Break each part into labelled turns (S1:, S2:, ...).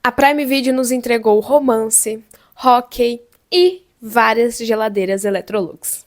S1: A Prime Video nos entregou romance, hóquei e várias geladeiras Electrolux.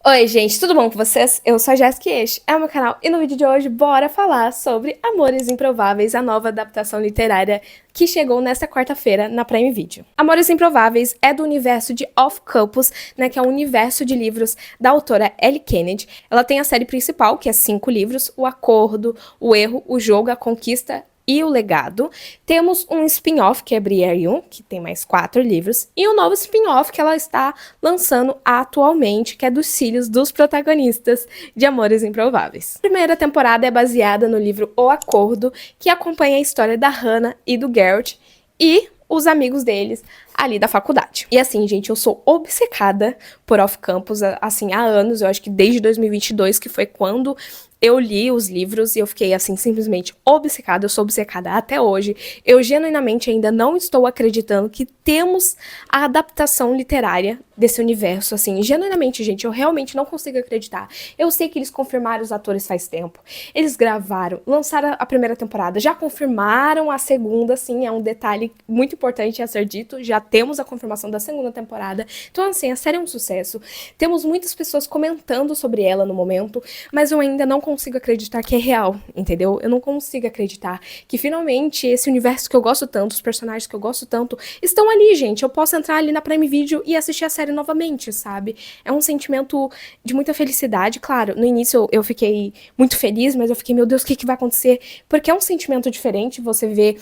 S1: Oi gente, tudo bom com vocês? Eu sou a Jéssica e este é o meu canal e no vídeo de hoje bora falar sobre Amores Improváveis, a nova adaptação literária que chegou nesta quarta-feira na Prime Video. Amores Improváveis é do universo de Off Campus, né, que é um universo de livros da autora Ellie Kennedy. Ela tem a série principal, que é 5 livros, O Acordo, O Erro, O Jogo, A Conquista e O Legado. Temos um spin-off, que é Brière Young, que tem mais 4 livros, e um novo spin-off que ela está lançando atualmente, que é dos filhos dos protagonistas de Amores Improváveis. A primeira temporada é baseada no livro O Acordo, que acompanha a história da Hannah e do Garrett e os amigos deles ali da faculdade. E assim, gente, eu sou obcecada por Off Campus, assim, há anos, eu acho que desde 2022, que foi quando eu li os livros e eu fiquei, assim, simplesmente obcecada. Eu sou obcecada até hoje. Eu genuinamente ainda não estou acreditando que temos a adaptação literária desse universo, assim. Genuinamente, gente, eu realmente não consigo acreditar. Eu sei que eles confirmaram os atores faz tempo. Eles gravaram, lançaram a primeira temporada, já confirmaram a segunda, assim, é um detalhe muito importante a ser dito. Já temos a confirmação da segunda temporada. Então, assim, a série é um sucesso. Temos muitas pessoas comentando sobre ela no momento, mas eu ainda não consigo acreditar que é real, entendeu? Eu não consigo acreditar que finalmente esse universo que eu gosto tanto, os personagens que eu gosto tanto, estão ali, gente. Eu posso entrar ali na Prime Video e assistir a série novamente, sabe? É um sentimento de muita felicidade. Claro, no início eu fiquei muito feliz, mas eu fiquei, meu Deus, o que vai acontecer? Porque é um sentimento diferente você ver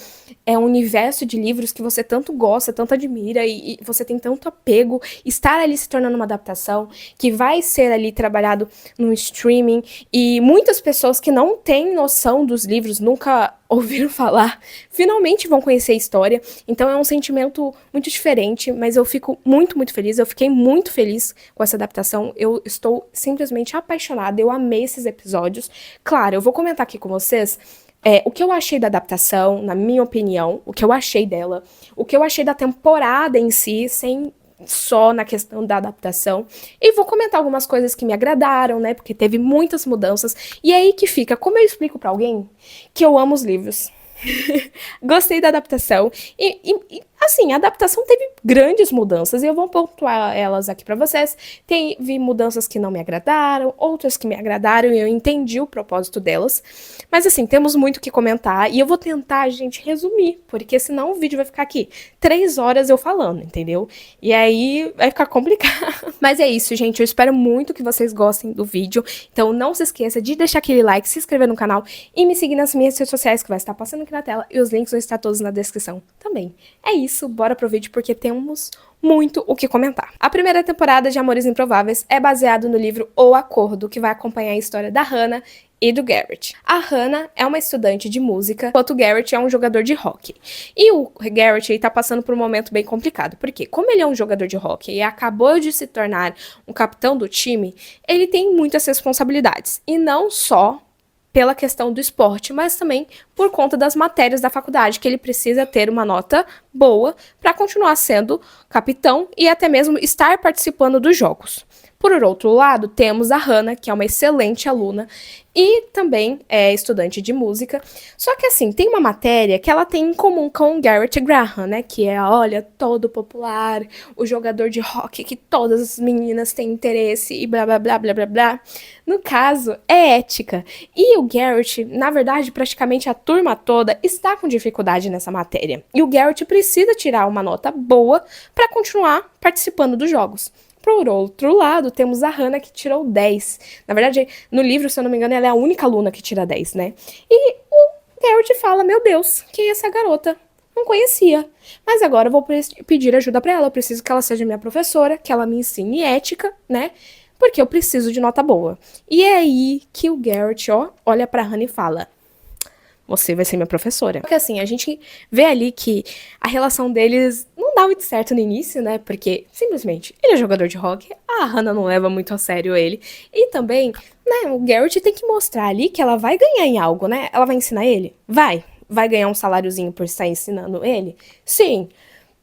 S1: um universo de livros que você tanto gosta, tanto admira e você tem tanto apego, estar ali se tornando uma adaptação que vai ser ali trabalhado no streaming e muitas pessoas que não têm noção dos livros, nunca ouviram falar, finalmente vão conhecer a história. Então é um sentimento muito diferente, mas eu fico muito, muito feliz. Eu fiquei muito feliz com essa adaptação. Eu estou simplesmente apaixonada. Eu amei esses episódios. Claro, eu vou comentar aqui com vocês o que eu achei da adaptação, na minha opinião, o que eu achei dela, o que eu achei da temporada em si, sem só na questão da adaptação, e vou comentar algumas coisas que me agradaram, né, porque teve muitas mudanças, e é aí que fica, como eu explico pra alguém que eu amo os livros, gostei da adaptação, assim, a adaptação teve grandes mudanças, e eu vou pontuar elas aqui pra vocês. Teve mudanças que não me agradaram, outras que me agradaram, e eu entendi o propósito delas, mas assim, temos muito o que comentar, e eu vou tentar, gente, resumir, porque senão o vídeo vai ficar aqui 3 horas eu falando, entendeu? E aí vai ficar complicado. Mas é isso, gente, eu espero muito que vocês gostem do vídeo, então não se esqueça de deixar aquele like, se inscrever no canal e me seguir nas minhas redes sociais, que vai estar passando aqui na tela, e os links vão estar todos na descrição também. É isso, bora pro vídeo porque temos muito o que comentar. A primeira temporada de Amores Improváveis é baseado no livro O Acordo, que vai acompanhar a história da Hannah e do Garrett. A Hannah é uma estudante de música, enquanto o Garrett é um jogador de hóquei. E o Garrett ele tá passando por um momento bem complicado, porque como ele é um jogador de hóquei e acabou de se tornar um capitão do time, ele tem muitas responsabilidades, e não só pela questão do esporte, mas também por conta das matérias da faculdade, que ele precisa ter uma nota boa para continuar sendo capitão e até mesmo estar participando dos jogos. Por outro lado, temos a Hannah, que é uma excelente aluna e também é estudante de música. Só que assim, tem uma matéria que ela tem em comum com o Garrett Graham, né? Que é, olha, todo popular, o jogador de hóquei que todas as meninas têm interesse e blá blá blá blá blá blá. No caso, é ética. E o Garrett, na verdade, praticamente a turma toda está com dificuldade nessa matéria. E o Garrett precisa tirar uma nota boa para continuar participando dos jogos. Por outro lado, temos a Hannah, que tirou 10. Na verdade, no livro, se eu não me engano, ela é a única aluna que tira 10, né? E o Garrett fala, meu Deus, quem é essa garota? Não conhecia. Mas agora eu vou pedir ajuda pra ela. Eu preciso que ela seja minha professora, que ela me ensine ética, né? Porque eu preciso de nota boa. E é aí que o Garrett, ó, olha pra Hannah e fala, você vai ser minha professora. Porque assim, a gente vê ali que a relação deles não dá muito certo no início, né? Porque, simplesmente, ele é jogador de hóquei, a Hannah não leva muito a sério ele. E também, né, o Garrett tem que mostrar ali que ela vai ganhar em algo, né? Ela vai ensinar ele? Vai. Vai ganhar um saláriozinho por estar ensinando ele? Sim.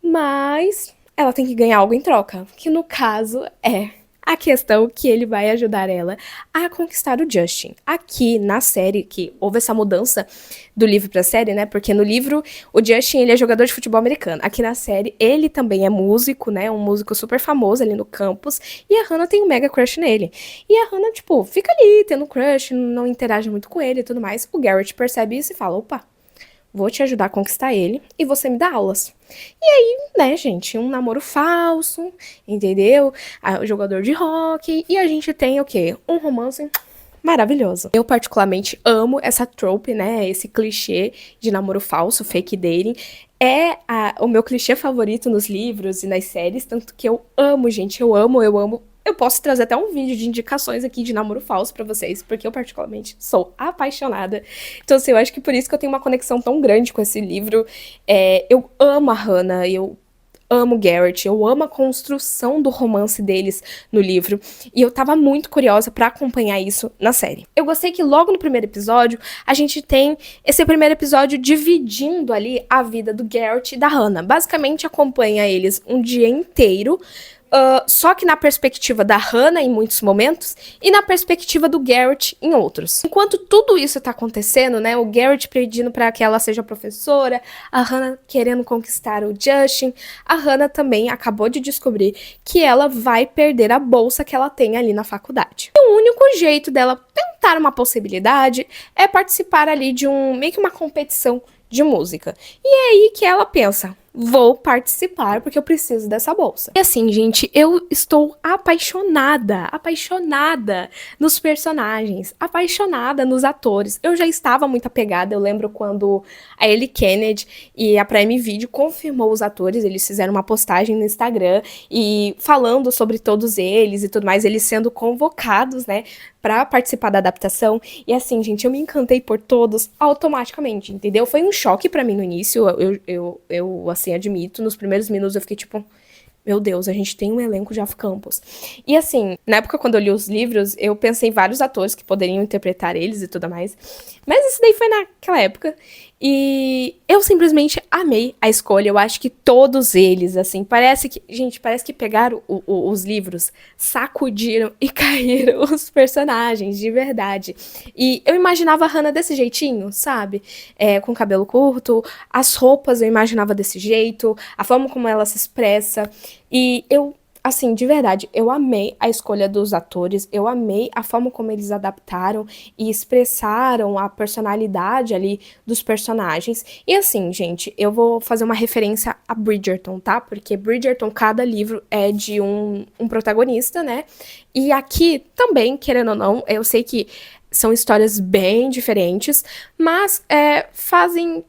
S1: Mas ela tem que ganhar algo em troca, que no caso é A questão que ele vai ajudar ela a conquistar o Justin. Aqui na série, que houve essa mudança do livro pra série, né? Porque no livro o Justin, ele é jogador de futebol americano. Aqui na série, ele também é músico, né? Um músico super famoso ali no campus. E a Hannah tem um mega crush nele. E a Hannah, tipo, fica ali tendo crush, não interage muito com ele e tudo mais. O Garrett percebe isso e fala, opa, vou te ajudar a conquistar ele e você me dá aulas. E aí, né, gente, um namoro falso, entendeu? O jogador de hóquei. E a gente tem o quê? Um romance maravilhoso. Eu particularmente amo essa trope, né, esse clichê de namoro falso, fake dating. É o meu clichê favorito nos livros e nas séries, tanto que eu amo, gente, eu amo. Eu posso trazer até um vídeo de indicações aqui de namoro falso pra vocês, porque eu particularmente sou apaixonada. Então, assim, eu acho que por isso que eu tenho uma conexão tão grande com esse livro. Eu amo a Hannah, eu amo o Garrett, eu amo a construção do romance deles no livro, e eu tava muito curiosa pra acompanhar isso na série. Eu gostei que logo no primeiro episódio, a gente tem esse primeiro episódio dividindo ali a vida do Garrett e da Hannah. Basicamente, acompanha eles um dia inteiro, só que na perspectiva da Hannah em muitos momentos e na perspectiva do Garrett em outros. Enquanto tudo isso tá acontecendo, né, o Garrett pedindo para que ela seja professora, a Hannah querendo conquistar o Justin, a Hannah também acabou de descobrir que ela vai perder a bolsa que ela tem ali na faculdade. E o único jeito dela tentar uma possibilidade é participar ali de meio que uma competição de música. E é aí que ela pensa, vou participar porque eu preciso dessa bolsa. E assim, gente, eu estou apaixonada nos personagens, apaixonada nos atores. Eu já estava muito apegada, eu lembro quando a Ellie Kennedy e a Prime Video confirmou os atores, eles fizeram uma postagem no Instagram e falando sobre todos eles e tudo mais, eles sendo convocados, né, pra participar da adaptação. E assim, gente, eu me encantei por todos automaticamente, entendeu? Foi um choque pra mim no início, eu assim, admito, nos primeiros minutos eu fiquei tipo, meu Deus, a gente tem um elenco de off-campus. E assim, na época quando eu li os livros, eu pensei em vários atores que poderiam interpretar eles e tudo mais. Mas isso daí foi naquela época. E eu simplesmente amei a escolha. Eu acho que todos eles, assim, parece que pegaram os livros, sacudiram e caíram os personagens, de verdade. E eu imaginava a Hannah desse jeitinho, sabe? Com cabelo curto, as roupas eu imaginava desse jeito, a forma como ela se expressa. E eu, assim, de verdade, eu amei a escolha dos atores, eu amei a forma como eles adaptaram e expressaram a personalidade ali dos personagens. E assim, gente, eu vou fazer uma referência a Bridgerton, tá? Porque Bridgerton, cada livro é de um protagonista, né? E aqui também, querendo ou não, eu sei que são histórias bem diferentes, mas fazem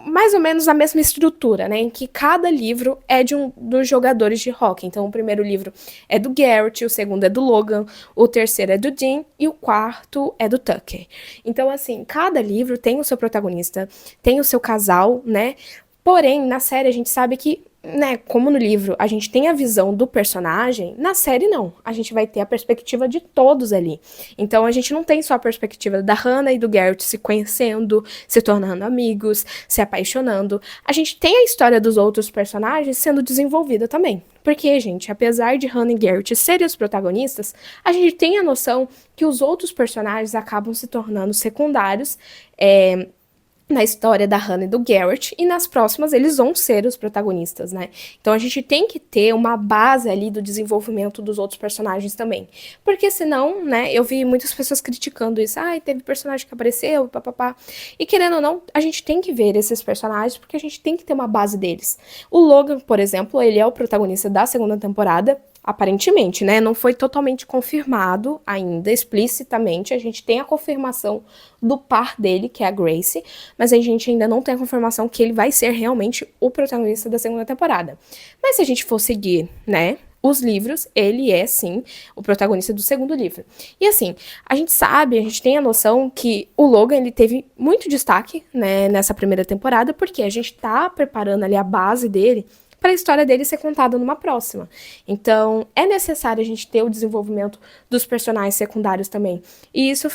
S1: mais ou menos a mesma estrutura, né? Em que cada livro é de dos jogadores de hóquei. Então, o primeiro livro é do Garrett, o segundo é do Logan, o terceiro é do Dean e o quarto é do Tucker. Então, assim, cada livro tem o seu protagonista, tem o seu casal, né? Porém, na série a gente sabe que, né, como no livro a gente tem a visão do personagem, na série não. A gente vai ter a perspectiva de todos ali. Então a gente não tem só a perspectiva da Hannah e do Garrett se conhecendo, se tornando amigos, se apaixonando. A gente tem a história dos outros personagens sendo desenvolvida também. Porque, gente, apesar de Hannah e Garrett serem os protagonistas, a gente tem a noção que os outros personagens acabam se tornando secundários, na história da Hannah e do Garrett, e nas próximas eles vão ser os protagonistas, né? Então a gente tem que ter uma base ali do desenvolvimento dos outros personagens também. Porque senão, né, eu vi muitas pessoas criticando isso. Ai, teve personagem que apareceu, papapá. E querendo ou não, a gente tem que ver esses personagens, porque a gente tem que ter uma base deles. O Logan, por exemplo, ele é o protagonista da segunda temporada, aparentemente, né? Não foi totalmente confirmado ainda, explicitamente. A gente tem a confirmação do par dele, que é a Grace, mas a gente ainda não tem a confirmação que ele vai ser realmente o protagonista da segunda temporada. Mas se a gente for seguir, né, os livros, ele é, sim, o protagonista do segundo livro. E assim, a gente sabe, a gente tem a noção que o Logan, ele teve muito destaque, né, nessa primeira temporada, porque a gente tá preparando ali a base dele para a história dele ser contada numa próxima. Então, é necessário a gente ter o desenvolvimento dos personagens secundários também. E isso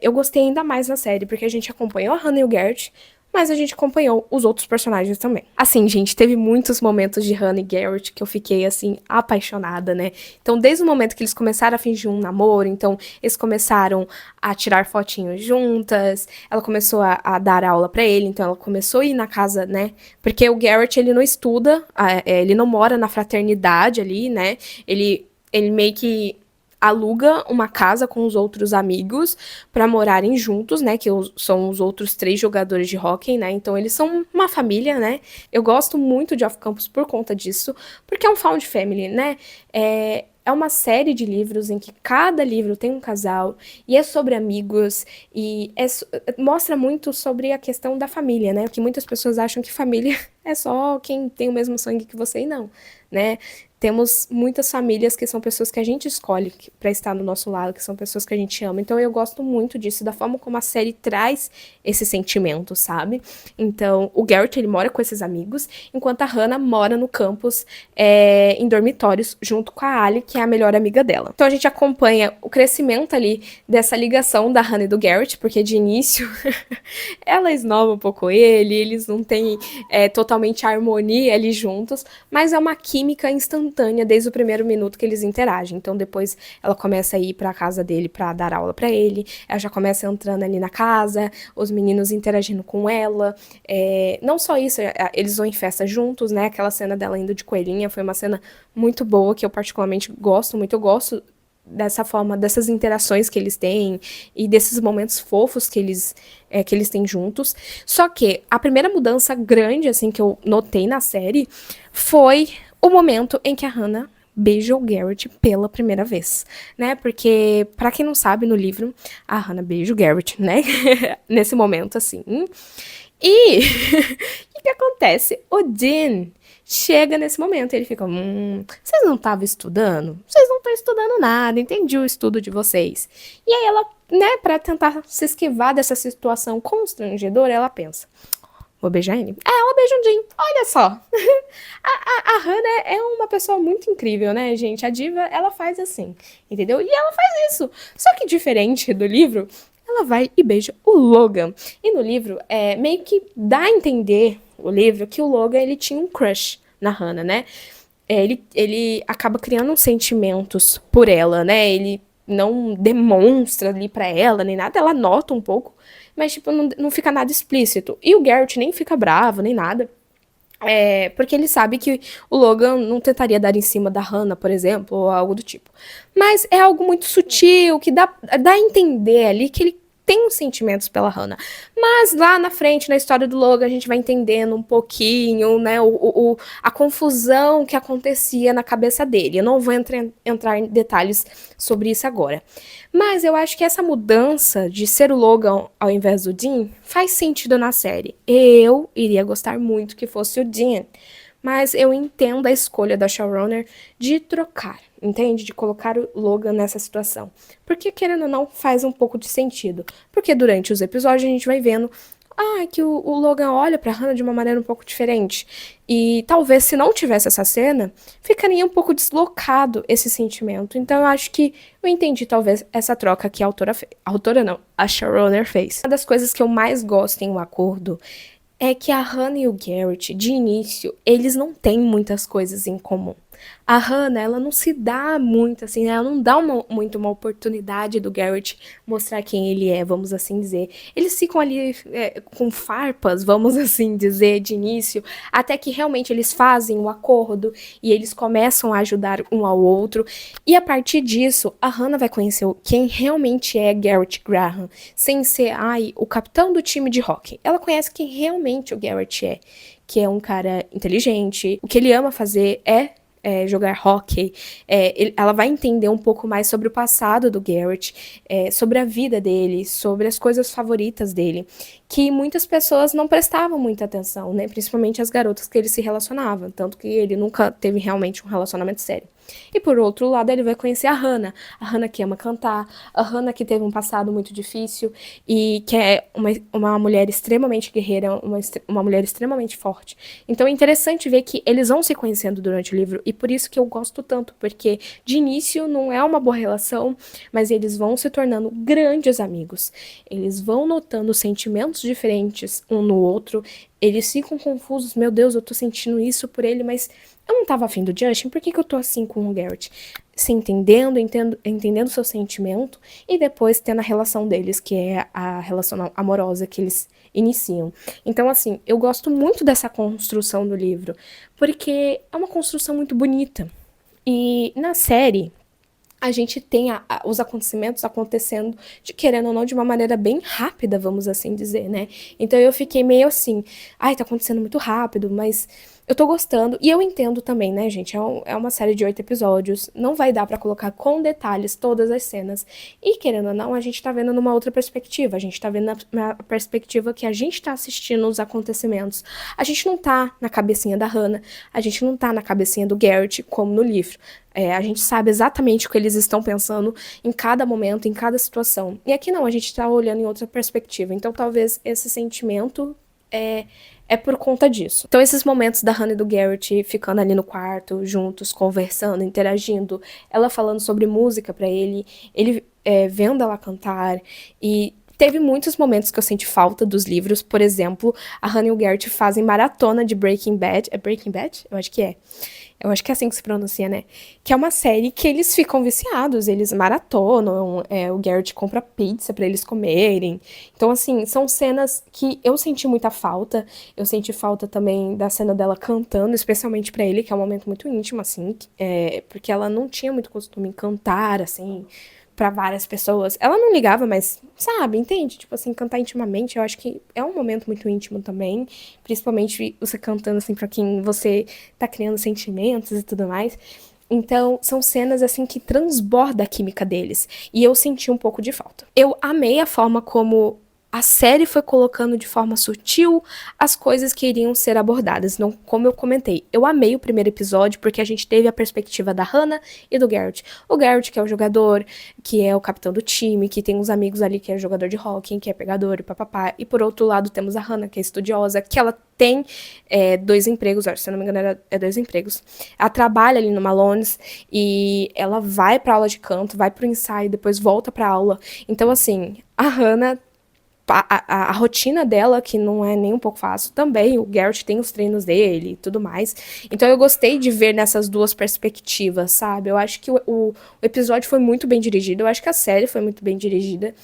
S1: eu gostei ainda mais na série, porque a gente acompanhou a Hannah e o Garrett, mas a gente acompanhou os outros personagens também. Assim, gente, teve muitos momentos de Hannah e Garrett que eu fiquei, assim, apaixonada, né? Então, desde o momento que eles começaram a fingir um namoro, então, eles começaram a tirar fotinhos juntas, ela começou a dar aula pra ele, então ela começou a ir na casa, né? Porque o Garrett, ele não estuda, ele não mora na fraternidade ali, né? Ele meio que aluga uma casa com os outros amigos pra morarem juntos, né, que são os outros 3 jogadores de hóquei, né, então eles são uma família, né, eu gosto muito de Off Campus por conta disso, porque é um found family, né, é uma série de livros em que cada livro tem um casal, e é sobre amigos, e mostra muito sobre a questão da família, né, porque muitas pessoas acham que família é só quem tem o mesmo sangue que você e não, né, temos muitas famílias que são pessoas que a gente escolhe para estar no nosso lado, que são pessoas que a gente ama. Então eu gosto muito disso, da forma como a série traz esse sentimento, sabe? Então o Garrett, ele mora com esses amigos, enquanto a Hannah mora no campus em dormitórios junto com a Ali, que é a melhor amiga dela. Então a gente acompanha o crescimento ali dessa ligação da Hannah e do Garrett, porque de início ela esnova um pouco ele, eles não têm totalmente harmonia ali juntos, mas é uma química instantânea desde o primeiro minuto que eles interagem. Então depois ela começa a ir pra casa dele pra dar aula pra ele, ela já começa entrando ali na casa, os meninos interagindo com ela, não só isso, eles vão em festa juntos, né, aquela cena dela indo de coelhinha foi uma cena muito boa, que eu particularmente gosto muito, eu gosto dessa forma, dessas interações que eles têm e desses momentos fofos que eles têm juntos. Só que a primeira mudança grande, assim, que eu notei na série foi o momento em que a Hannah beija o Garrett pela primeira vez, né? Porque, pra quem não sabe, no livro, a Hannah beija o Garrett, né? Nesse momento, assim. E o que acontece? O Dean chega nesse momento e ele fica, vocês não estavam estudando? Vocês não estão estudando nada, entendi o estudo de vocês. E aí ela, né, pra tentar se esquivar dessa situação constrangedora, ela pensa, vou beijar ele? Ela beija o Dean, olha só. a Hannah é uma pessoa muito incrível, né, gente? A diva, ela faz assim, entendeu? E ela faz isso. Só que diferente do livro, ela vai e beija o Logan. E no livro, meio que dá a entender, o livro, que o Logan, ele tinha um crush na Hannah, né? Ele acaba criando sentimentos por ela, né? Ele não demonstra ali pra ela, nem nada. Ela nota um pouco, mas, tipo, não fica nada explícito. E o Garrett nem fica bravo, nem nada. Porque ele sabe que o Logan não tentaria dar em cima da Hannah, por exemplo, ou algo do tipo. Mas é algo muito sutil, que dá a entender ali que ele tem uns sentimentos pela Hannah. Mas lá na frente, na história do Logan, a gente vai entendendo um pouquinho, né, a confusão que acontecia na cabeça dele. Eu não vou entrar em detalhes sobre isso agora. Mas eu acho que essa mudança de ser o Logan ao invés do Dean faz sentido na série. Eu iria gostar muito que fosse o Dean, mas eu entendo a escolha da showrunner de trocar, entende? De colocar o Logan nessa situação. Porque, querendo ou não, faz um pouco de sentido. Porque durante os episódios a gente vai vendo que o Logan olha pra Hannah de uma maneira um pouco diferente. E talvez se não tivesse essa cena, ficaria um pouco deslocado esse sentimento. Então eu acho que eu entendi talvez essa troca que a a showrunner fez. Uma das coisas que eu mais gosto em O Acordo é que a Hannah e o Garrett, de início, eles não têm muitas coisas em comum. A Hannah, ela não se dá muito, assim, ela não dá muito uma oportunidade do Garrett mostrar quem ele é, vamos assim dizer. Eles ficam ali com farpas, vamos assim dizer, de início, até que realmente eles fazem o acordo e eles começam a ajudar um ao outro. E a partir disso, a Hannah vai conhecer quem realmente é Garrett Graham, sem ser, o capitão do time de hóquei. Ela conhece quem realmente o Garrett é, que é um cara inteligente, o que ele ama fazer jogar hóquei. Ela vai entender um pouco mais sobre o passado do Garrett, sobre a vida dele, sobre as coisas favoritas dele, que muitas pessoas não prestavam muita atenção, né? Principalmente as garotas que ele se relacionava, tanto que ele nunca teve realmente um relacionamento sério. E por outro lado, ele vai conhecer a Hannah que ama cantar, a Hannah que teve um passado muito difícil e que é uma mulher extremamente guerreira, uma mulher extremamente forte. Então é interessante ver que eles vão se conhecendo durante o livro e por isso que eu gosto tanto, porque de início não é uma boa relação, mas eles vão se tornando grandes amigos. Eles vão notando sentimentos diferentes um no outro, eles ficam confusos, meu Deus, eu tô sentindo isso por ele, mas eu não tava afim do Justin, por que eu tô assim com o Garrett? Se entendendo o seu sentimento e depois tendo a relação deles, que é a relação amorosa que eles iniciam. Então, assim, eu gosto muito dessa construção do livro, porque é uma construção muito bonita. E na série, a gente tem os acontecimentos acontecendo, querendo ou não, de uma maneira bem rápida, vamos assim dizer, né? Então eu fiquei meio assim, ai, tá acontecendo muito rápido, mas eu tô gostando. E eu entendo também, né, gente? É uma série de 8 episódios, não vai dar pra colocar com detalhes todas as cenas. E querendo ou não, a gente tá vendo numa outra perspectiva. A gente tá vendo na perspectiva que a gente tá assistindo os acontecimentos. A gente não tá na cabecinha da Hannah, a gente não tá na cabecinha do Garrett, como no livro. A gente sabe exatamente o que eles estão pensando em cada momento, em cada situação. E aqui não, a gente tá olhando em outra perspectiva. Então talvez esse sentimento é por conta disso. Então esses momentos da Hannah e do Garrett ficando ali no quarto, juntos, conversando, interagindo, ela falando sobre música pra ele vendo ela cantar, e teve muitos momentos que eu senti falta dos livros. Por exemplo, a Hannah e o Garrett fazem maratona de Breaking Bad. É Breaking Bad? Eu acho que é. Eu acho que é assim que se pronuncia, né? Que é uma série que eles ficam viciados, eles maratonam, o Garrett compra pizza pra eles comerem. Então, assim, são cenas que eu senti muita falta. Eu senti falta também da cena dela cantando, especialmente pra ele, que é um momento muito íntimo, assim, porque ela não tinha muito costume em cantar, assim, pra várias pessoas. Ela não ligava, mas, sabe, entende? Tipo assim, cantar intimamente, eu acho que é um momento muito íntimo também, principalmente você cantando, assim, pra quem você tá criando sentimentos e tudo mais. Então, são cenas, assim, que transborda a química deles, e eu senti um pouco de falta. Eu amei a forma como a série foi colocando de forma sutil as coisas que iriam ser abordadas. Não, como eu comentei, eu amei o primeiro episódio porque a gente teve a perspectiva da Hannah e do Garrett. O Garrett, que é o jogador, que é o capitão do time, que tem uns amigos ali que é jogador de hóquei, que é pegador e papapá. E por outro lado temos a Hannah, que é estudiosa, que ela tem 2 empregos, se eu não me engano é 2 empregos. Ela trabalha ali no Malone's e ela vai pra aula de canto, vai pro ensaio, depois volta pra aula. Então, assim, a Hannah a rotina dela, que não é nem um pouco fácil, também, o Garrett tem os treinos dele e tudo mais. Então eu gostei de ver nessas duas perspectivas, sabe? Eu acho que o episódio foi muito bem dirigido, eu acho que a série foi muito bem dirigida,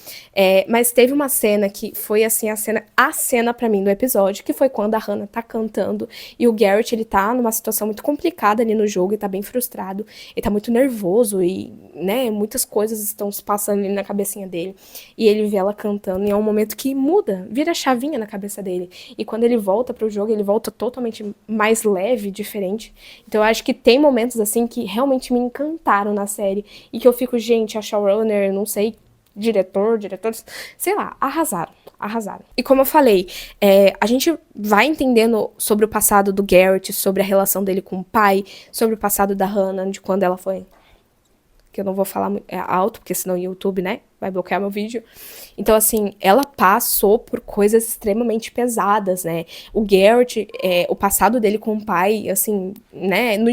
S1: mas teve uma cena que foi, assim, a cena pra mim do episódio, que foi quando a Hannah tá cantando e o Garrett, ele tá numa situação muito complicada ali no jogo, e tá bem frustrado, ele tá muito nervoso e, né, muitas coisas estão se passando ali na cabecinha dele, e ele vê ela cantando e é um momento que muda, vira chavinha na cabeça dele. E quando ele volta pro jogo, ele volta totalmente mais leve, diferente. Então eu acho que tem momentos assim que realmente me encantaram na série. E que eu fico, gente, a showrunner, não sei, diretores, sei lá, arrasaram. E como eu falei, a gente vai entendendo sobre o passado do Garrett, sobre a relação dele com o pai, sobre o passado da Hannah, de quando ela foi... que eu não vou falar alto, porque senão o YouTube, né, vai bloquear meu vídeo. Então, assim, ela passou por coisas extremamente pesadas, né? O Garrett, o passado dele com o pai, assim, né, no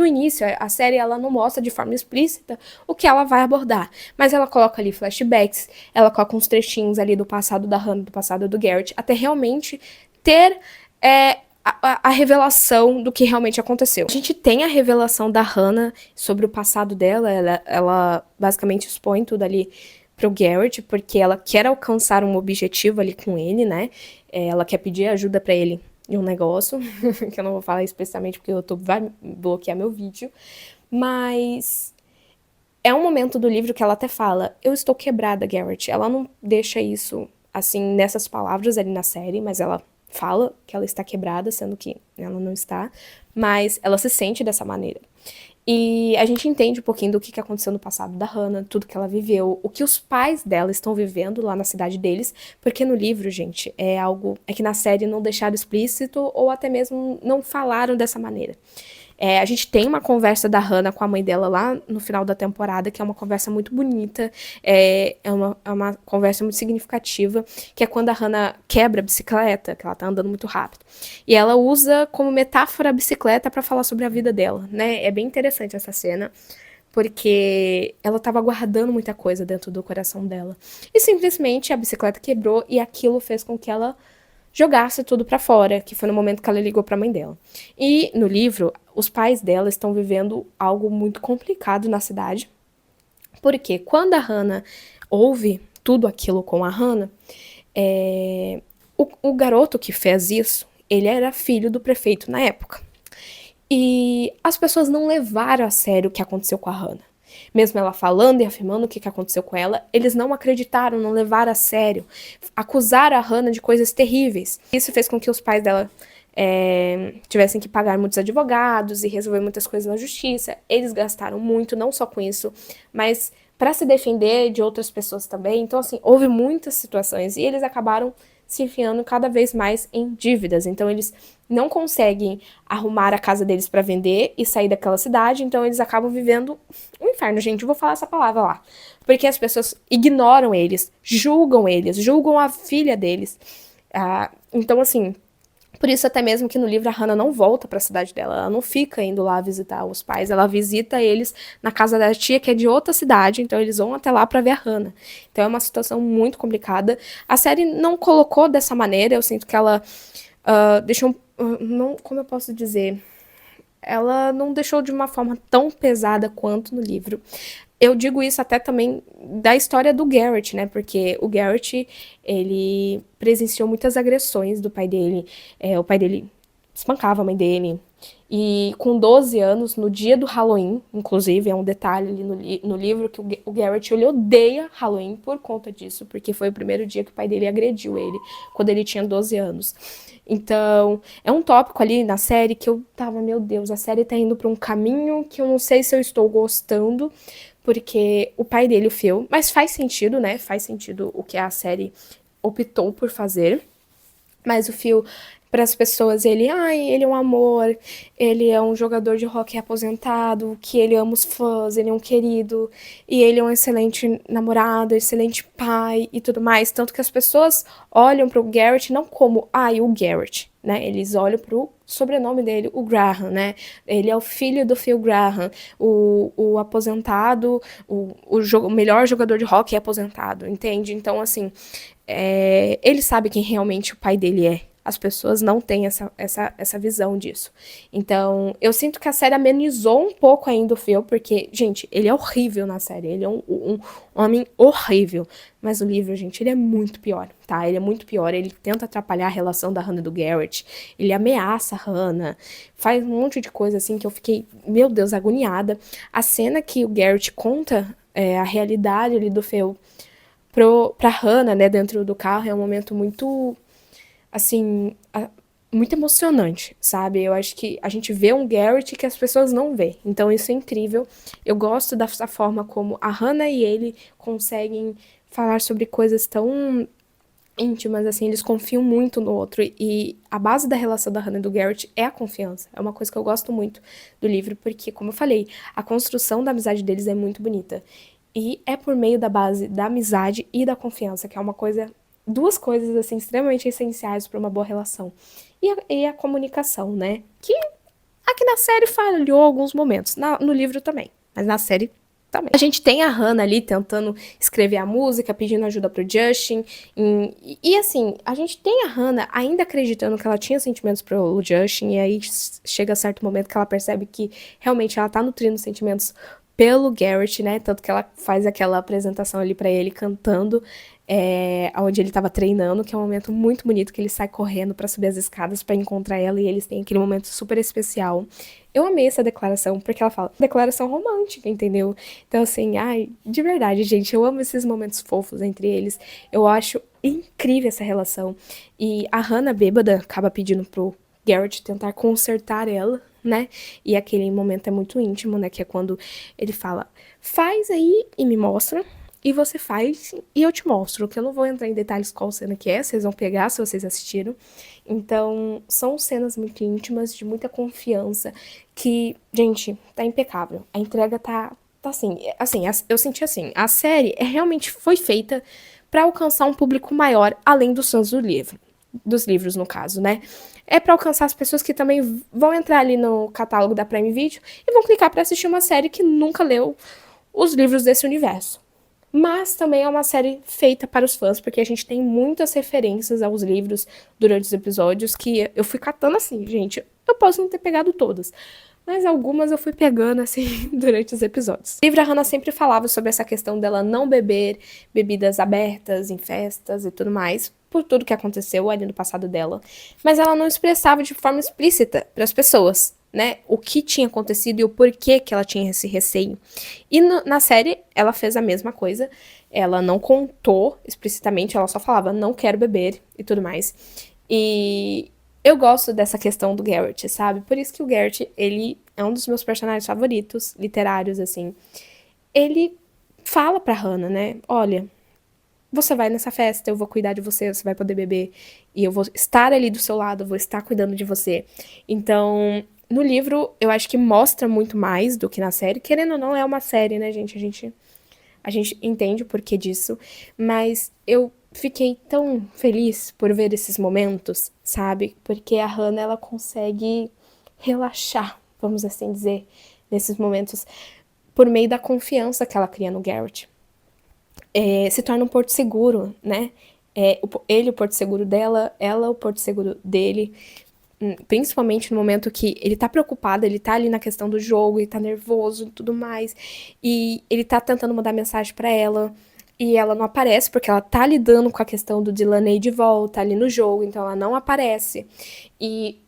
S1: início, a série, ela não mostra de forma explícita o que ela vai abordar, mas ela coloca ali flashbacks, ela coloca uns trechinhos ali do passado da Hannah, do passado do Garrett, até realmente ter... a revelação do que realmente aconteceu. A gente tem a revelação da Hannah sobre o passado dela, ela basicamente expõe tudo ali pro Garrett, porque ela quer alcançar um objetivo ali com ele, né? Ela quer pedir ajuda pra ele em um negócio, que eu não vou falar especificamente porque o YouTube vai bloquear meu vídeo, mas... é um momento do livro que ela até fala, eu estou quebrada, Garrett. Ela não deixa isso, assim, nessas palavras ali na série, mas ela fala que ela está quebrada, sendo que ela não está, mas ela se sente dessa maneira. E a gente entende um pouquinho do que aconteceu no passado da Hannah, tudo que ela viveu, o que os pais dela estão vivendo lá na cidade deles, porque no livro, gente, é que na série não deixaram explícito ou até mesmo não falaram dessa maneira. A gente tem uma conversa da Hannah com a mãe dela lá no final da temporada, que é uma conversa muito bonita, é uma conversa muito significativa, que é quando a Hannah quebra a bicicleta, que ela tá andando muito rápido. E ela usa como metáfora a bicicleta para falar sobre a vida dela, né? É bem interessante essa cena, porque ela tava guardando muita coisa dentro do coração dela. E simplesmente a bicicleta quebrou e aquilo fez com que ela jogasse tudo pra fora, que foi no momento que ela ligou pra mãe dela. E no livro, os pais dela estão vivendo algo muito complicado na cidade, porque quando a Hannah ouve tudo aquilo com a Hannah, o garoto que fez isso, ele era filho do prefeito na época. E as pessoas não levaram a sério o que aconteceu com a Hannah. Mesmo ela falando e afirmando o que aconteceu com ela, eles não acreditaram, não levaram a sério. Acusaram a Hannah de coisas terríveis. Isso fez com que os pais dela tivessem que pagar muitos advogados e resolver muitas coisas na justiça. Eles gastaram muito, não só com isso, mas para se defender de outras pessoas também. Então, assim, houve muitas situações e eles acabaram se enfiando cada vez mais em dívidas. Então, eles não conseguem arrumar a casa deles para vender e sair daquela cidade, então eles acabam vivendo um inferno, gente. Eu vou falar essa palavra lá. Porque as pessoas ignoram eles, julgam a filha deles. Então, assim, por isso até mesmo que no livro a Hannah não volta para a cidade dela, ela não fica indo lá visitar os pais, ela visita eles na casa da tia, que é de outra cidade, então eles vão até lá para ver a Hannah. Então é uma situação muito complicada. A série não colocou dessa maneira, eu sinto que ela deixou, não, como eu posso dizer, ela não deixou de uma forma tão pesada quanto no livro. Eu digo isso até também da história do Garrett, né? Porque o Garrett, ele presenciou muitas agressões do pai dele. O pai dele espancava a mãe dele. E com 12 anos, no dia do Halloween, inclusive, é um detalhe ali no livro, que o Garrett, ele odeia Halloween por conta disso, porque foi o primeiro dia que o pai dele agrediu ele, quando ele tinha 12 anos. Então, é um tópico ali na série que eu tava, meu Deus, a série tá indo pra um caminho que eu não sei se eu estou gostando, porque o pai dele, o Phil, mas faz sentido, né? Faz sentido o que a série optou por fazer. Mas o Phil, para as pessoas, ele é um amor, ele é um jogador de hóquei aposentado, que ele ama os fãs, ele é um querido, e ele é um excelente namorado, excelente pai e tudo mais. Tanto que as pessoas olham pro Garrett não como, o Garrett, né? Eles olham pro sobrenome dele, o Graham, né? Ele é o filho do Phil Graham, o aposentado, o melhor jogador de hóquei aposentado, entende? Então, assim, ele sabe quem realmente o pai dele é. As pessoas não têm essa visão disso. Então, eu sinto que a série amenizou um pouco ainda o Phil, porque, gente, ele é horrível na série. Ele é um homem horrível. Mas o livro, gente, ele é muito pior, tá? Ele é muito pior. Ele tenta atrapalhar a relação da Hannah e do Garrett. Ele ameaça a Hannah. Faz um monte de coisa, assim, que eu fiquei, meu Deus, agoniada. A cena que o Garrett conta a realidade ali do Phil pra Hannah, né, dentro do carro, é um momento muito, assim, muito emocionante, sabe? Eu acho que a gente vê um Garrett que as pessoas não vê. Então isso é incrível. Eu gosto dessa forma como a Hannah e ele conseguem falar sobre coisas tão íntimas, assim, eles confiam muito no outro. E a base da relação da Hannah e do Garrett é a confiança. É uma coisa que eu gosto muito do livro, porque, como eu falei, a construção da amizade deles é muito bonita. E é por meio da base da amizade e da confiança, que é uma coisa, duas coisas, assim, extremamente essenciais para uma boa relação. E a comunicação, né? Que aqui na série falhou alguns momentos, no livro também, mas na série também. A gente tem a Hannah ali tentando escrever a música, pedindo ajuda pro Justin, e assim, a gente tem a Hannah ainda acreditando que ela tinha sentimentos pro Justin, e aí chega certo momento que ela percebe que realmente ela tá nutrindo sentimentos pelo Garrett, né? Tanto que ela faz aquela apresentação ali pra ele cantando, onde ele tava treinando, que é um momento muito bonito, que ele sai correndo pra subir as escadas pra encontrar ela, e eles têm aquele momento super especial. Eu amei essa declaração, porque ela fala, declaração romântica, entendeu? Então, assim, de verdade, gente, eu amo esses momentos fofos entre eles. Eu acho incrível essa relação. E a Hannah, bêbada, acaba pedindo pro Garrett tentar consertar ela, né? E aquele momento é muito íntimo, né? Que é quando ele fala, faz aí e me mostra. e você faz e eu te mostro, que eu não vou entrar em detalhes qual cena que é, vocês vão pegar se vocês assistiram. Então, são cenas muito íntimas, de muita confiança, que, gente, tá impecável. A entrega tá assim, eu senti assim, a série realmente foi feita pra alcançar um público maior, além dos fãs dos livros, no caso, né? É pra alcançar as pessoas que também vão entrar ali no catálogo da Prime Video e vão clicar pra assistir uma série que nunca leu os livros desse universo. Mas também é uma série feita para os fãs, porque a gente tem muitas referências aos livros durante os episódios que eu fui catando assim, gente. Eu posso não ter pegado todas, mas algumas eu fui pegando assim durante os episódios. No livro, a Hannah sempre falava sobre essa questão dela não beber bebidas abertas em festas e tudo mais, por tudo que aconteceu ali no passado dela. Mas ela não expressava de forma explícita para as pessoas, né, o que tinha acontecido e o porquê que ela tinha esse receio. E na série, ela fez a mesma coisa. Ela não contou explicitamente, ela só falava, não quero beber e tudo mais. E eu gosto dessa questão do Garrett, sabe? Por isso que o Garrett, ele é um dos meus personagens favoritos, literários, assim. Ele fala pra Hannah, né, olha, você vai nessa festa, eu vou cuidar de você, você vai poder beber, e eu vou estar ali do seu lado, eu vou estar cuidando de você. Então, no livro, eu acho que mostra muito mais do que na série. Querendo ou não, é uma série, né, gente? A gente entende o porquê disso, mas eu fiquei tão feliz por ver esses momentos, sabe? Porque a Hannah, ela consegue relaxar, vamos assim dizer, nesses momentos, por meio da confiança que ela cria no Garrett. Se torna um porto seguro, né? Ele o porto seguro dela, ela o porto seguro dele, principalmente no momento que ele tá preocupado, ele tá ali na questão do jogo, ele tá nervoso e tudo mais, e ele tá tentando mandar mensagem pra ela, e ela não aparece, porque ela tá lidando com a questão do Delaney de volta ali no jogo, então ela não aparece. E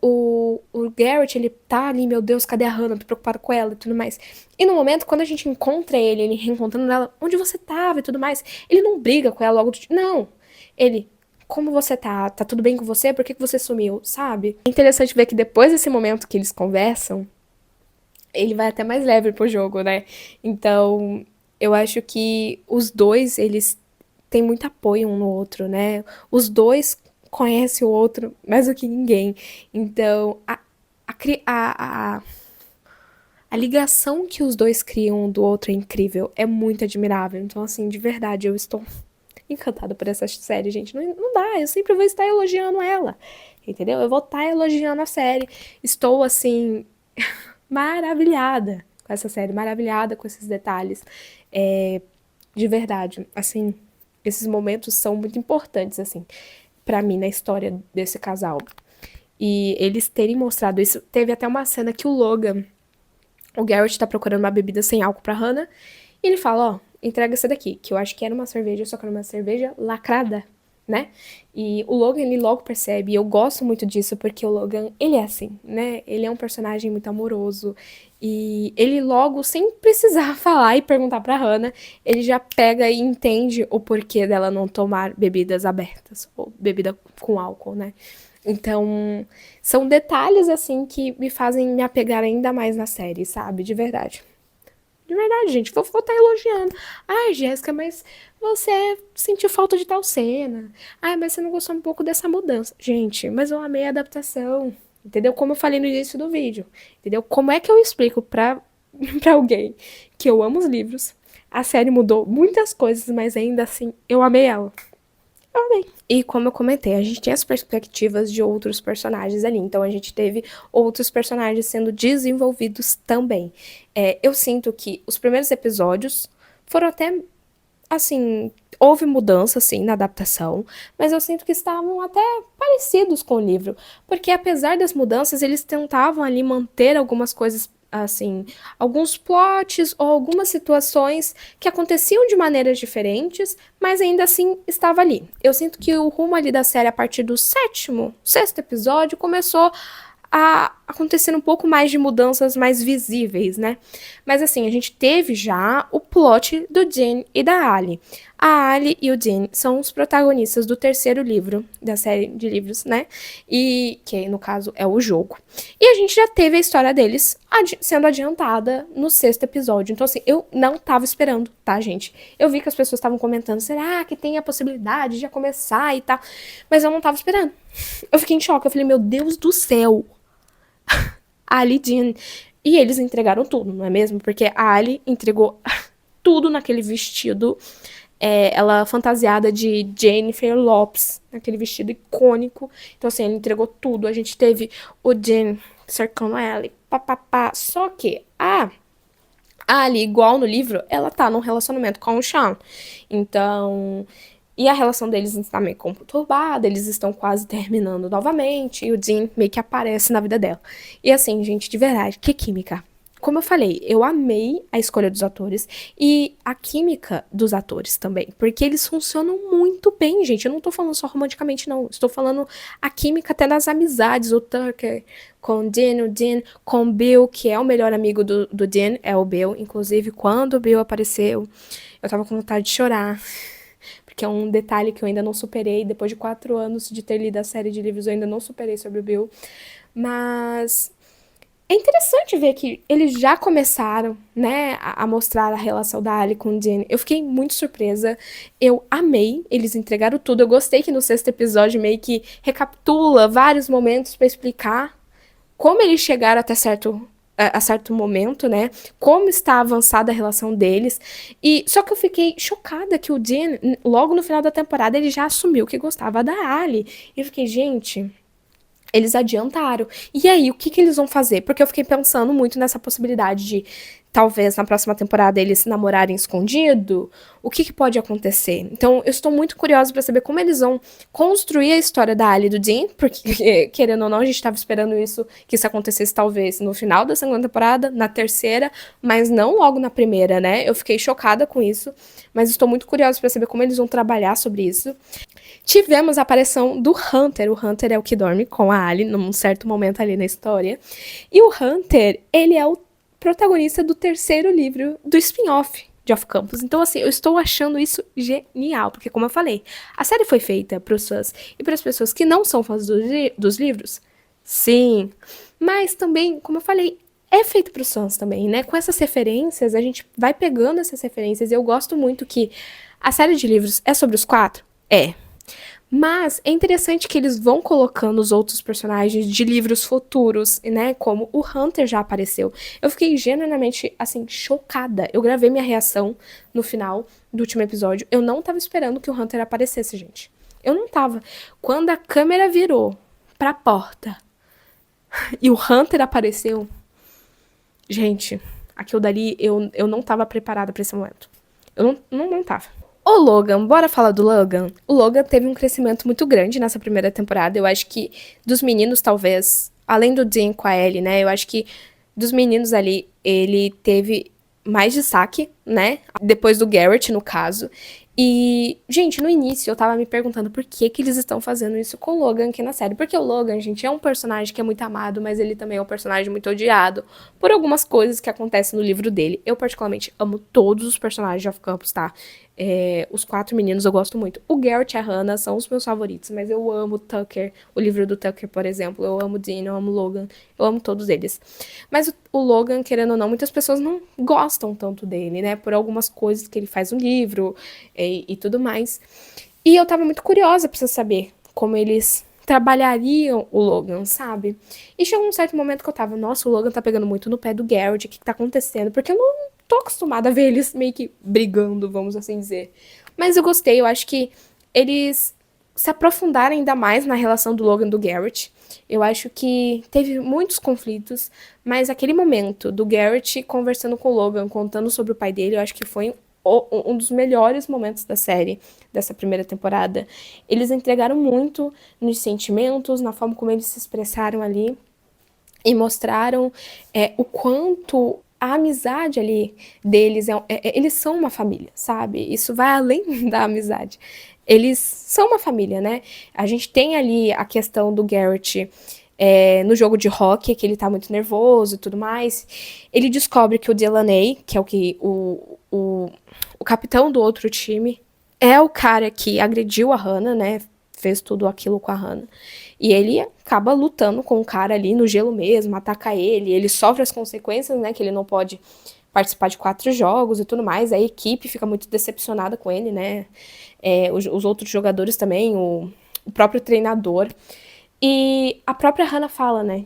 S1: o Garrett, ele tá ali, meu Deus, cadê a Hannah? Tô preocupado com ela e tudo mais. E no momento, quando a gente encontra ele reencontrando ela, onde você tava e tudo mais, ele não briga com ela logo, não. Ele, como você tá? Tá tudo bem com você? Por que você sumiu? Sabe? É interessante ver que depois desse momento que eles conversam, ele vai até mais leve pro jogo, né? Então, eu acho que os dois, eles têm muito apoio um no outro, né? Os dois conhecem o outro mais do que ninguém. Então, a ligação que os dois criam um do outro é incrível, é muito admirável. Então, assim, de verdade, eu estou encantada por essa série, gente. Não dá, eu sempre vou estar elogiando ela, entendeu? Eu vou estar elogiando a série. Estou, assim, maravilhada com essa série, maravilhada com esses detalhes. De verdade, assim, esses momentos são muito importantes, assim, pra mim, na história desse casal. E eles terem mostrado isso, teve até uma cena que o Garrett tá procurando uma bebida sem álcool pra Hannah, e ele fala, ó, entrega essa daqui, que eu acho que era uma cerveja, só que era uma cerveja lacrada, né? E o Logan, ele logo percebe, e eu gosto muito disso, porque o Logan, ele é assim, né? Ele é um personagem muito amoroso, e ele logo, sem precisar falar e perguntar pra Hannah, ele já pega e entende o porquê dela não tomar bebidas abertas, ou bebida com álcool, né? Então, são detalhes, assim, que me fazem me apegar ainda mais na série, sabe? De verdade. De verdade, gente, vou estar elogiando. Ai, Jéssica, mas você sentiu falta de tal cena. Ai, mas você não gostou um pouco dessa mudança. Gente, mas eu amei a adaptação. Entendeu? Como eu falei no início do vídeo. Entendeu? Como é que eu explico pra alguém que eu amo os livros, a série mudou muitas coisas, mas ainda assim, eu amei ela. Eu amei. E como eu comentei, a gente tem as perspectivas de outros personagens ali. Então a gente teve outros personagens sendo desenvolvidos também. Eu sinto que os primeiros episódios foram até, assim, houve mudança, sim, na adaptação, mas eu sinto que estavam até parecidos com o livro, porque apesar das mudanças, eles tentavam ali manter algumas coisas, assim, alguns plots ou algumas situações que aconteciam de maneiras diferentes, mas ainda assim estava ali. Eu sinto que o rumo ali da série, a partir do sexto episódio, começou a acontecer um pouco mais de mudanças mais visíveis, né? Mas assim, a gente teve já o plot do Dean e da Ali. A Ali e o Dean são os protagonistas do terceiro livro da série de livros, né? E que, no caso, é o jogo. E a gente já teve a história deles sendo adiantada no sexto episódio. Então, assim, eu não tava esperando, tá, gente? Eu vi que as pessoas estavam comentando, será que tem a possibilidade de já começar e tal? Mas eu não tava esperando. Eu fiquei em choque. Eu falei, meu Deus do céu. A Ali e Dean. E eles entregaram tudo, não é mesmo? Porque a Ali entregou tudo naquele vestido, ela fantasiada de Jennifer Lopez, naquele vestido icônico. Então, assim, ela entregou tudo. A gente teve o Dean cercando ela, papapá. Só que a Ali, igual no livro, ela tá num relacionamento com o Sean. Então, e a relação deles está meio conturbada, eles estão quase terminando novamente, e o Dean meio que aparece na vida dela. E assim, gente, de verdade, que química. Como eu falei, eu amei a escolha dos atores e a química dos atores também, porque eles funcionam muito bem, gente. Eu não tô falando só romanticamente, não. Estou falando a química até nas amizades. O Tucker com o Dean com o Bill, que é o melhor amigo do Dean, é o Bill. Inclusive, quando o Bill apareceu, eu tava com vontade de chorar. Porque é um detalhe que eu ainda não superei. Depois de 4 anos de ter lido a série de livros, eu ainda não superei sobre o Bill. Mas é interessante ver que eles já começaram, né, a mostrar a relação da Ali com o Dean. Eu fiquei muito surpresa. Eu amei. Eles entregaram tudo. Eu gostei que no sexto episódio meio que recapitula vários momentos pra explicar como eles chegaram até certo momento, né? Como está avançada a relação deles. E só que eu fiquei chocada que o Dean, logo no final da temporada, ele já assumiu que gostava da Ali. E eu fiquei, gente, eles adiantaram. E aí, o que que eles vão fazer? Porque eu fiquei pensando muito nessa possibilidade de talvez na próxima temporada eles se namorarem escondido. O que que pode acontecer? Então, eu estou muito curiosa pra saber como eles vão construir a história da Ali e do Dean, porque, querendo ou não, a gente estava esperando que isso acontecesse talvez no final da segunda temporada, na terceira, mas não logo na primeira, né? Eu fiquei chocada com isso, mas estou muito curiosa pra saber como eles vão trabalhar sobre isso. Tivemos a aparição do Hunter. O Hunter é o que dorme com a Ali num certo momento ali na história. E o Hunter, ele é o protagonista do terceiro livro do spin-off de Off Campus. Então, assim, eu estou achando isso genial, porque, como eu falei, a série foi feita para os fãs e para as pessoas que não são fãs dos livros. Sim, mas também, como eu falei, é feito para os fãs também, né? Com essas referências, a gente vai pegando essas referências. E eu gosto muito que a série de livros é sobre os 4? É. Mas é interessante que eles vão colocando os outros personagens de livros futuros, né? Como o Hunter já apareceu. Eu fiquei genuinamente, assim, chocada. Eu gravei minha reação no final do último episódio. Eu não tava esperando que o Hunter aparecesse, gente. Eu não tava. Quando a câmera virou pra porta e o Hunter apareceu, gente, aquilo dali eu não tava preparada pra esse momento. Eu não tava. O Logan, bora falar do Logan? O Logan teve um crescimento muito grande nessa primeira temporada. Eu acho que dos meninos, talvez, além do Dean com a Ellie, né? Eu acho que dos meninos ali, ele teve mais destaque, né? Depois do Garrett, no caso. E, gente, no início eu tava me perguntando por que que eles estão fazendo isso com o Logan aqui na série. Porque o Logan, gente, é um personagem que é muito amado, mas ele também é um personagem muito odiado por algumas coisas que acontecem no livro dele. Eu, particularmente, amo todos os personagens de Off Campus, tá? Os 4 meninos eu gosto muito. O Garrett e a Hannah são os meus favoritos, mas eu amo o Tucker, o livro do Tucker, por exemplo. Eu amo o Dean, eu amo o Logan, eu amo todos eles. Mas o Logan, querendo ou não, muitas pessoas não gostam tanto dele, né? Por algumas coisas que ele faz no livro e tudo mais. E eu tava muito curiosa pra saber como eles trabalhariam o Logan, sabe? E chegou um certo momento que eu tava, nossa, o Logan tá pegando muito no pé do Garrett, o que tá acontecendo? Porque eu não tô acostumada a ver eles meio que brigando, vamos assim dizer. Mas eu gostei, eu acho que eles se aprofundaram ainda mais na relação do Logan e do Garrett. Eu acho que teve muitos conflitos, mas aquele momento do Garrett conversando com o Logan, contando sobre o pai dele, eu acho que foi um dos melhores momentos da série, dessa primeira temporada. Eles entregaram muito nos sentimentos, na forma como eles se expressaram ali, e mostraram o quanto a amizade ali deles, eles são uma família, sabe? Isso vai além da amizade. Eles são uma família, né? A gente tem ali a questão do Garrett no jogo de hockey, que ele tá muito nervoso e tudo mais. Ele descobre que o Delaney, que é o capitão do outro time, é o cara que agrediu a Hannah, né? Fez tudo aquilo com a Hannah. E ele acaba lutando com o cara ali no gelo mesmo, ataca ele sofre as consequências, né? Que ele não pode participar de 4 jogos e tudo mais. A equipe fica muito decepcionada com ele, né? Os outros jogadores também, o próprio treinador. E a própria Hannah fala, né?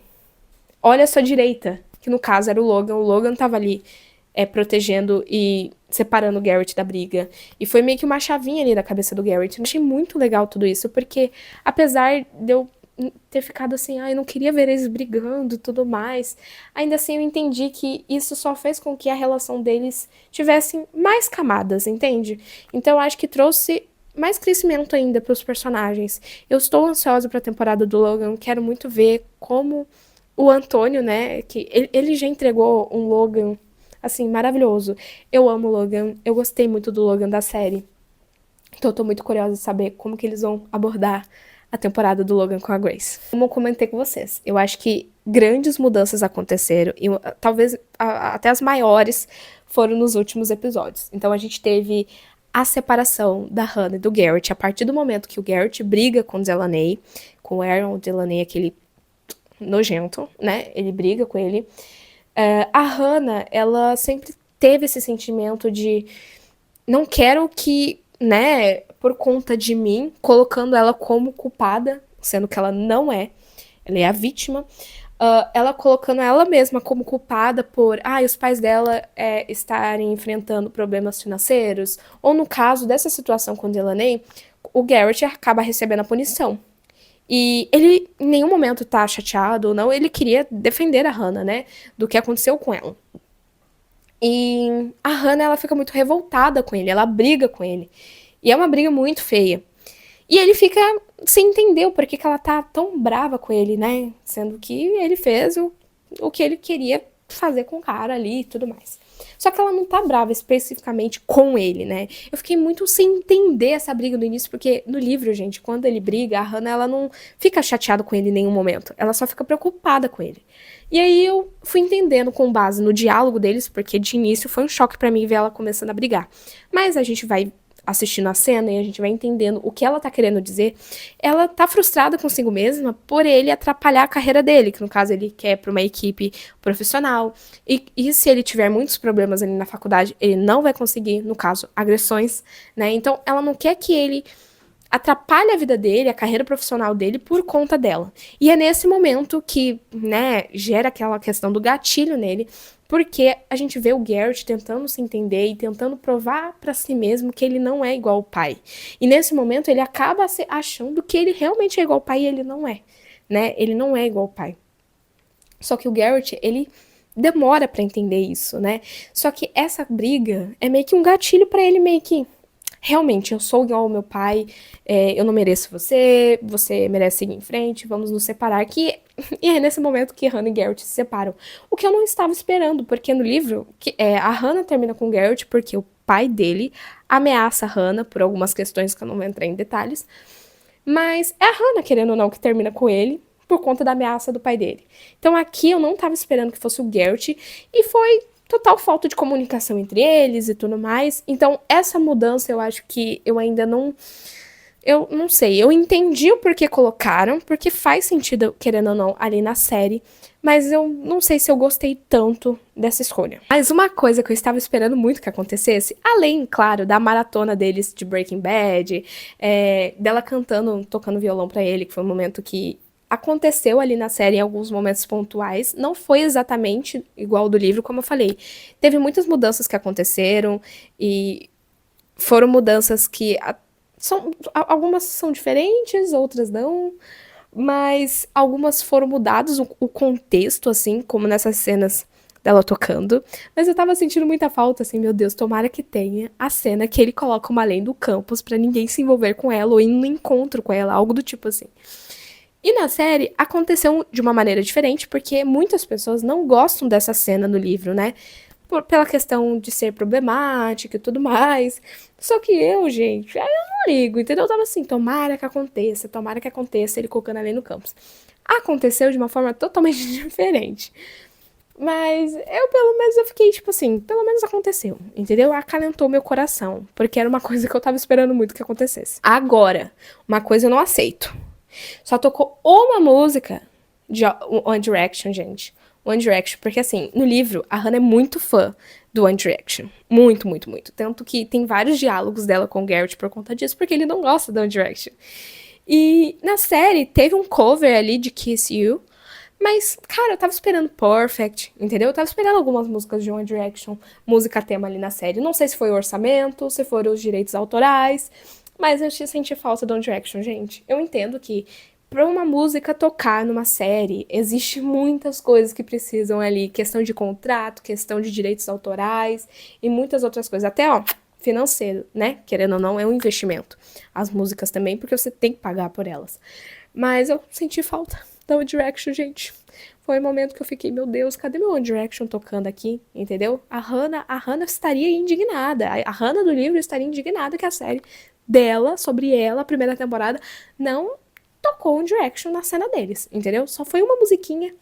S1: Olha a sua direita, que no caso era o Logan. O Logan tava ali protegendo e separando o Garrett da briga. E foi meio que uma chavinha ali na cabeça do Garrett. Eu achei muito legal tudo isso, porque apesar de eu ter ficado assim, eu não queria ver eles brigando e tudo mais, ainda assim eu entendi que isso só fez com que a relação deles tivesse mais camadas, entende? Então eu acho que trouxe mais crescimento ainda para os personagens. Eu estou ansiosa para a temporada do Logan, quero muito ver como o Antônio, né, que ele já entregou um Logan assim, maravilhoso. Eu amo o Logan, eu gostei muito do Logan da série. Então eu tô muito curiosa de saber como que eles vão abordar a temporada do Logan com a Grace. Como eu comentei com vocês, eu acho que grandes mudanças aconteceram, e talvez até as maiores foram nos últimos episódios. Então a gente teve a separação da Hannah e do Garrett a partir do momento que o Garrett briga com o Delaney, com o Aaron Delaney, aquele nojento, né? Ele briga com ele. A Hannah, ela sempre teve esse sentimento de não quero que, né, por conta de mim, colocando ela como culpada, sendo que ela não é, ela é a vítima, ela colocando ela mesma como culpada por, os pais dela estarem enfrentando problemas financeiros, ou no caso dessa situação com Delaney, o Garrett acaba recebendo a punição. E ele em nenhum momento tá chateado ou não, ele queria defender a Hannah, né, do que aconteceu com ela. E a Hannah, ela fica muito revoltada com ele, ela briga com ele. E é uma briga muito feia. E ele fica sem entender o porquê que ela tá tão brava com ele, né, sendo que ele fez o que ele queria fazer com o cara ali e tudo mais. Só que ela não tá brava especificamente com ele, né? Eu fiquei muito sem entender essa briga no início, porque no livro, gente, quando ele briga, a Hannah, ela não fica chateada com ele em nenhum momento. Ela só fica preocupada com ele. E aí eu fui entendendo com base no diálogo deles, porque de início foi um choque pra mim ver ela começando a brigar. Mas a gente vai assistindo a cena e a gente vai entendendo o que ela tá querendo dizer. Ela tá frustrada consigo mesma por ele atrapalhar a carreira dele, que no caso ele quer pra uma equipe profissional. E se ele tiver muitos problemas ali na faculdade, ele não vai conseguir, no caso, agressões, né? Então ela não quer que ele atrapalhe a vida dele, a carreira profissional dele por conta dela. E é nesse momento que, né, gera aquela questão do gatilho nele, porque a gente vê o Garrett tentando se entender e tentando provar pra si mesmo que ele não é igual ao pai. E nesse momento ele acaba achando que ele realmente é igual ao pai e ele não é, né? Ele não é igual ao pai. Só que o Garrett, ele demora pra entender isso, né? Só que essa briga é meio que um gatilho pra ele meio que realmente, eu sou igual ao meu pai, eu não mereço você, você merece seguir em frente, vamos nos separar. E é nesse momento que Hannah e Garrett se separam. O que eu não estava esperando, porque no livro, a Hannah termina com Garrett porque o pai dele ameaça a Hannah por algumas questões que eu não vou entrar em detalhes. Mas é a Hannah, querendo ou não, que termina com ele por conta da ameaça do pai dele. Então aqui eu não estava esperando que fosse o Garrett e foi total falta de comunicação entre eles e tudo mais. Então, essa mudança eu acho que eu ainda não. Eu não sei, eu entendi o porquê colocaram, porque faz sentido, querendo ou não, ali na série, mas eu não sei se eu gostei tanto dessa escolha. Mas uma coisa que eu estava esperando muito que acontecesse, além, claro, da maratona deles de Breaking Bad, dela cantando, tocando violão pra ele, que foi um momento que aconteceu ali na série em alguns momentos pontuais, não foi exatamente igual ao do livro, como eu falei. Teve muitas mudanças que aconteceram e foram mudanças que algumas são diferentes, outras não, mas algumas foram mudadas o contexto, assim, como nessas cenas dela tocando, mas eu tava sentindo muita falta, assim, meu Deus, tomara que tenha a cena que ele coloca uma lei do campus pra ninguém se envolver com ela ou ir no encontro com ela, algo do tipo assim. E na série aconteceu de uma maneira diferente, porque muitas pessoas não gostam dessa cena no livro, né? Pela questão de ser problemática e tudo mais. Só que eu, gente, eu não ligo, entendeu? Eu tava assim, tomara que aconteça ele colocando ali no campus. Aconteceu de uma forma totalmente diferente. Mas pelo menos, eu fiquei, tipo assim, pelo menos aconteceu, entendeu? Acalentou meu coração, porque era uma coisa que eu tava esperando muito que acontecesse. Agora, uma coisa eu não aceito. Só tocou uma música de One Direction, gente. One Direction, porque assim, no livro, a Hannah é muito fã do One Direction. Muito, muito, muito. Tanto que tem vários diálogos dela com o Garrett por conta disso, porque ele não gosta do One Direction. E na série, teve um cover ali de Kiss You, mas, cara, eu tava esperando Perfect, entendeu? Eu tava esperando algumas músicas de One Direction, música tema ali na série. Não sei se foi o orçamento, se foram os direitos autorais, mas eu senti falta do One Direction, gente. Eu entendo que pra uma música tocar numa série, existe muitas coisas que precisam ali, questão de contrato, questão de direitos autorais e muitas outras coisas. Até, ó, financeiro, né? Querendo ou não, é um investimento. As músicas também, porque você tem que pagar por elas. Mas eu senti falta da One Direction, gente. Foi um momento que eu fiquei, meu Deus, cadê meu One Direction tocando aqui, entendeu? A Hannah estaria indignada. A Hannah do livro estaria indignada que a série dela, sobre ela, a primeira temporada, não tocou One Direction na cena deles, entendeu? Só foi uma musiquinha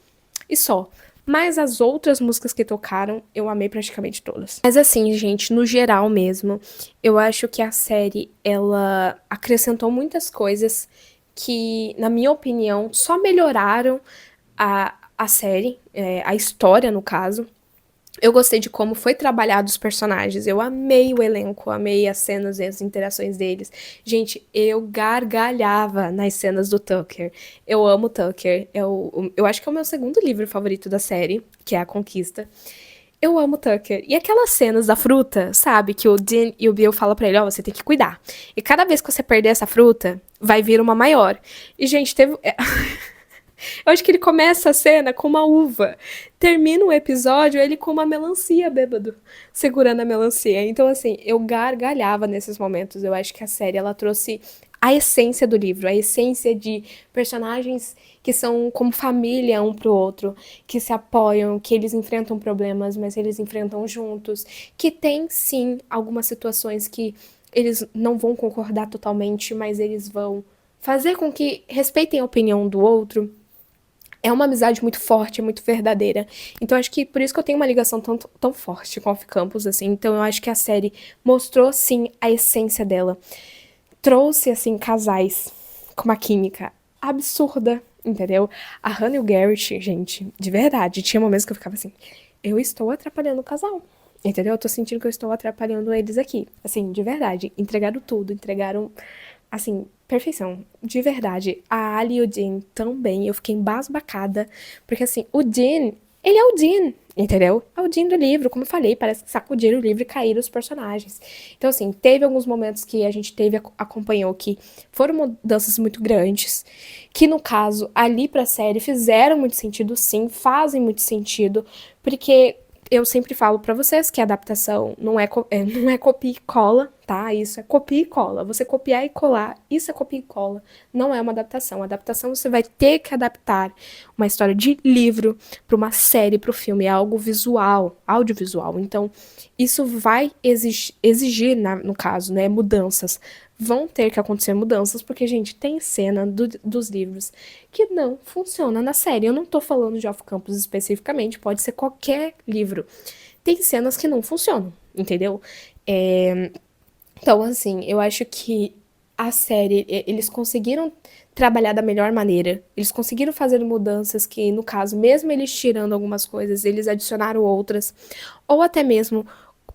S1: e só. Mas as outras músicas que tocaram, eu amei praticamente todas. Mas assim, gente, no geral mesmo, eu acho que a série, ela acrescentou muitas coisas que, na minha opinião, só melhoraram a série, a história, no caso. Eu gostei de como foi trabalhado os personagens. Eu amei o elenco, amei as cenas e as interações deles. Gente, eu gargalhava nas cenas do Tucker. Eu amo o Tucker. Eu acho que é o meu segundo livro favorito da série, que é A Conquista. Eu amo o Tucker. E aquelas cenas da fruta, sabe? Que o Dean e o Bill falam pra ele, ó, você tem que cuidar. E cada vez que você perder essa fruta, vai vir uma maior. E, gente, teve... Eu acho que ele começa a cena com uma uva. Termina o episódio, ele com uma melancia bêbado, segurando a melancia. Então, assim, eu gargalhava nesses momentos. Eu acho que a série, ela trouxe a essência do livro, a essência de personagens que são como família um pro outro, que se apoiam, que eles enfrentam problemas, mas eles enfrentam juntos, que tem, sim, algumas situações que eles não vão concordar totalmente, mas eles vão fazer com que respeitem a opinião do outro. É uma amizade muito forte, muito verdadeira. Então, acho que por isso que eu tenho uma ligação tão forte com Off Campus, assim. Então, eu acho que a série mostrou, sim, a essência dela. Trouxe, assim, casais com uma química absurda, entendeu? A Hannah e o Garrett, gente, de verdade, tinha momentos que eu ficava assim, eu estou atrapalhando o casal. Entendeu? Eu tô sentindo que eu estou atrapalhando eles aqui. Assim, de verdade. Entregaram tudo, entregaram, assim, perfeição. De verdade. A Ali e o Dean também. Eu fiquei embasbacada. Porque, assim, o Dean, ele é o Dean, entendeu? É o Dean do livro, como eu falei. Parece que sacudiram o livro e caíram os personagens. Então, assim, teve alguns momentos que a gente acompanhou que foram mudanças muito grandes. Que, no caso, ali pra série fizeram muito sentido, sim. Fazem muito sentido. Porque eu sempre falo pra vocês que a adaptação não é copia e cola, tá? Isso é copia e cola. Você copiar e colar, isso é copia e cola. Não é uma adaptação. A adaptação você vai ter que adaptar uma história de livro pra uma série, pro filme. É algo visual, audiovisual. Então, isso vai exigir no caso, né, mudanças. Vão ter que acontecer mudanças, porque, gente, tem cena dos livros que não funciona na série. Eu não tô falando de Off Campus especificamente, pode ser qualquer livro. Tem cenas que não funcionam, entendeu? Então, assim, eu acho que a série, eles conseguiram trabalhar da melhor maneira. Eles conseguiram fazer mudanças que, no caso, mesmo eles tirando algumas coisas, eles adicionaram outras. Ou até mesmo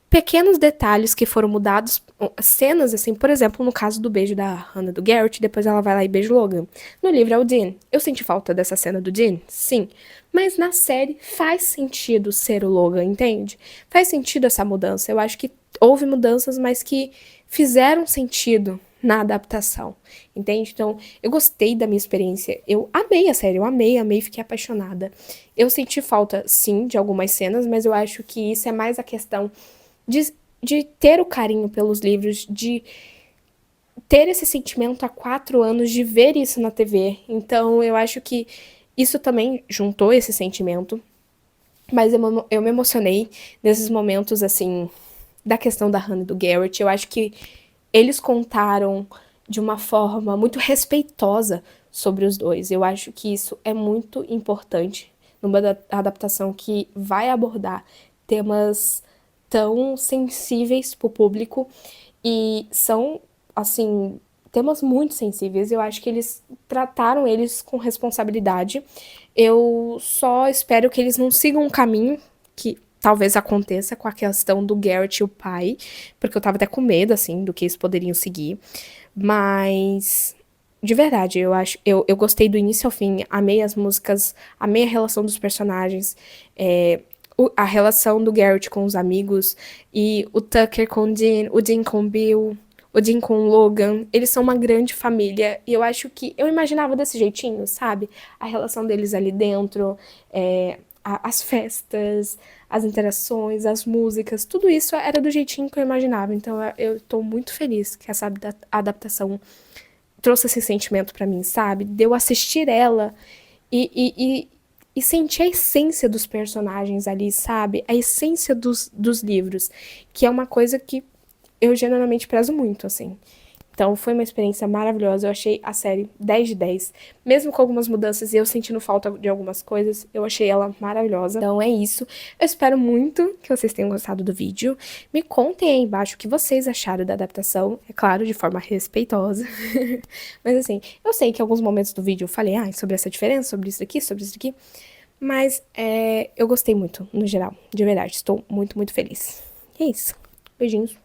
S1: pequenos detalhes que foram mudados, cenas assim, por exemplo, no caso do beijo da Hannah do Garrett, depois ela vai lá e beija o Logan. No livro é o Dean. Eu senti falta dessa cena do Dean? Sim. Mas na série faz sentido ser o Logan, entende? Faz sentido essa mudança. Eu acho que houve mudanças, mas que fizeram sentido na adaptação, entende? Então, eu gostei da minha experiência, eu amei a série, eu amei, fiquei apaixonada. Eu senti falta, sim, de algumas cenas, mas eu acho que isso é mais a questão de ter o carinho pelos livros, de ter esse sentimento há 4 anos, de ver isso na TV. Então, eu acho que isso também juntou esse sentimento. Mas eu me emocionei nesses momentos, assim, da questão da Hannah e do Garrett. Eu acho que eles contaram de uma forma muito respeitosa sobre os dois. Eu acho que isso é muito importante numa adaptação que vai abordar temas tão sensíveis pro público e são, assim, temas muito sensíveis. Eu acho que eles trataram eles com responsabilidade. Eu só espero que eles não sigam um caminho que talvez aconteça com a questão do Garrett e o pai, porque eu tava até com medo, assim, do que eles poderiam seguir. Mas, de verdade, eu gostei do início ao fim, amei as músicas, amei a relação dos personagens, a relação do Garrett com os amigos, e o Tucker com o Dean com o Bill, o Dean com o Logan, eles são uma grande família, e eu acho que eu imaginava desse jeitinho, sabe? A relação deles ali dentro, as festas, as interações, as músicas, tudo isso era do jeitinho que eu imaginava. Então eu tô muito feliz que essa adaptação trouxe esse sentimento pra mim, sabe? De eu assistir ela e sentir a essência dos personagens ali, sabe? A essência dos livros, que é uma coisa que eu genuinamente prezo muito, assim. Então foi uma experiência maravilhosa, eu achei a série 10 de 10. Mesmo com algumas mudanças e eu sentindo falta de algumas coisas, eu achei ela maravilhosa. Então é isso, eu espero muito que vocês tenham gostado do vídeo. Me contem aí embaixo o que vocês acharam da adaptação, é claro, de forma respeitosa. Mas assim, eu sei que em alguns momentos do vídeo eu falei sobre essa diferença, sobre isso aqui, sobre isso aqui. Mas eu gostei muito, no geral, de verdade, estou muito, muito feliz. E é isso, beijinhos.